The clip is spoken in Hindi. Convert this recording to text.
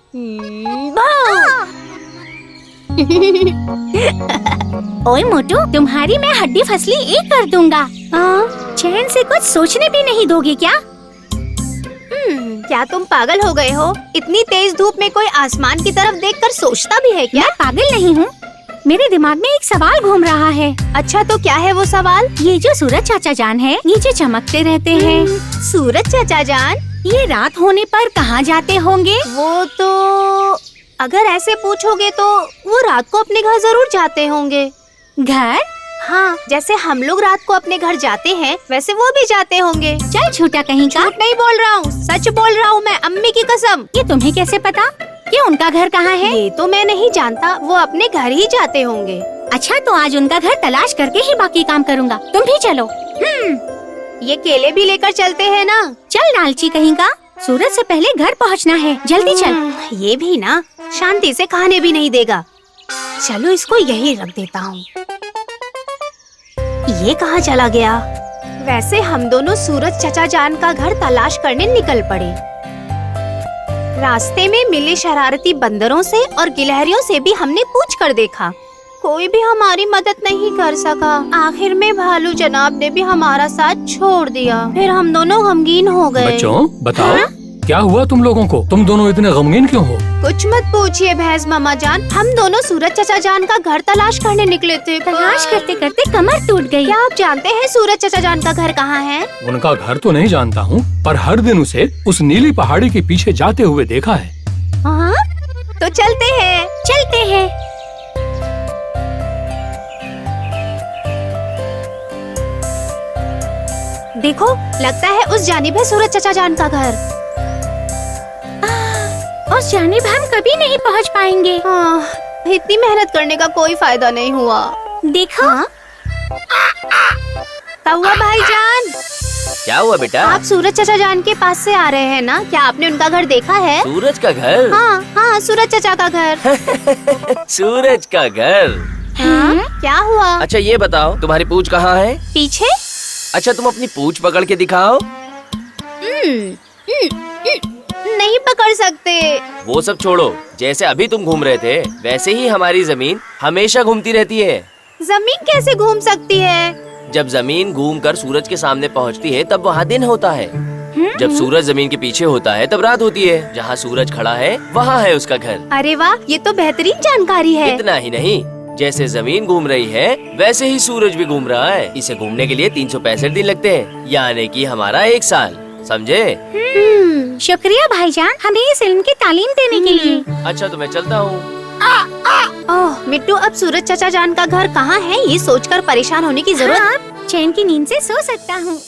ओए मोटू, तुम्हारी मैं हड्डी फसली एक कर दूंगा। चैन से कुछ सोचने भी नहीं दोगे क्या? क्या तुम पागल हो गए हो? इतनी तेज धूप में कोई आसमान की तरफ देखकर सोचता भी है क्या? मैं पागल नहीं हूँ, मेरे दिमाग में एक सवाल घूम रहा है। अच्छा, तो क्या है वो सवाल? ये जो सूरज चाचा जान है, नीचे चमकते रहते हैं, सूरज चाचा जान ये रात होने पर कहाँ जाते होंगे? वो तो अगर ऐसे पूछोगे तो वो रात को अपने घर जरूर जाते होंगे। घर? हाँ, जैसे हम लोग रात को अपने घर जाते हैं वैसे वो भी जाते होंगे। चल झूठा कहीं का। झूठ नहीं बोल रहा हूँ, सच बोल रहा हूँ मैं, अम्मी की कसम। ये तुम्हें कैसे पता कि उनका घर कहाँ है? ये तो मैं नहीं जानता, वो अपने घर ही जाते होंगे। अच्छा, तो आज उनका घर तलाश करके ही बाकी काम करूँगा। तुम भी चलो। ये केले भी लेकर चलते हैं ना? चल लालची कहीं का, सूरज से पहले घर पहुँचना है, जल्दी चल। ये भी ना शांति से खाने भी नहीं देगा। चलो इसको यही रख देता हूँ। ये कहाँ चला गया? वैसे हम दोनों सूरज चचा जान का घर तलाश करने निकल पड़े। रास्ते में मिले शरारती बंदरों से और गिलहरियों से भी हमने पूछ कर देखा, कोई भी हमारी मदद नहीं कर सका। आखिर में भालू जनाब ने भी हमारा साथ छोड़ दिया। फिर हम दोनों गमगीन हो गए। बच्चों बताओ, क्या हुआ तुम लोगों को? तुम दोनों इतने गमगीन क्यों हो? कुछ मत पूछिए भैंस मामा जान, हम दोनों सूरज चचा जान का घर तलाश करने निकले थे। तलाश करते करते कमर टूट गई। क्या आप जानते हैं सूरज चचा जान का घर कहाँ है? उनका घर तो नहीं जानता हूँ, पर हर दिन उसे उस नीली पहाड़ी के पीछे जाते हुए देखा है। हाँ? तो चलते हैं। चलते हैं। देखो, लगता है उस जानिब है सूरज चचा जान का घर। उस जानिब हम कभी नहीं पहुंच पाएंगे। इतनी मेहनत करने का कोई फायदा नहीं हुआ। देखो। कौवा भाईजान, क्या हुआ बेटा? आप सूरज चचा जान के पास से आ रहे हैं ना? क्या आपने उनका घर देखा है? सूरज का घर? हाँ हाँ, सूरज चचा का घर। सूरज का घर? क्या हुआ? अच्छा ये बताओ, तुम्हारी पूंछ कहाँ है? पीछे। अच्छा तुम अपनी पूंछ पकड़ के दिखाओ। नहीं पकड़ सकते। वो सब छोड़ो, जैसे अभी तुम घूम रहे थे वैसे ही हमारी जमीन हमेशा घूमती रहती है। जमीन कैसे घूम सकती है? जब जमीन घूम कर सूरज के सामने पहुंचती है तब वहाँ दिन होता है। जब सूरज जमीन के पीछे होता है तब रात होती है। जहाँ सूरज खड़ा है वहाँ है उसका घर। अरे वाह, ये तो बेहतरीन जानकारी है। इतना ही नहीं, जैसे जमीन घूम रही है वैसे ही सूरज भी घूम रहा है। इसे घूमने के लिए 365 दिन लगते हैं, यानी कि हमारा 1 साल। समझे? शुक्रिया भाईजान, हमें इस इल्म की तालीम देने के लिए। अच्छा तो मैं चलता हूँ। ओह मिट्टू, अब सूरज चचा जान का घर कहाँ है ये सोचकर परेशान होने की जरूरत। चैन की नींद से सो सकता हूँ।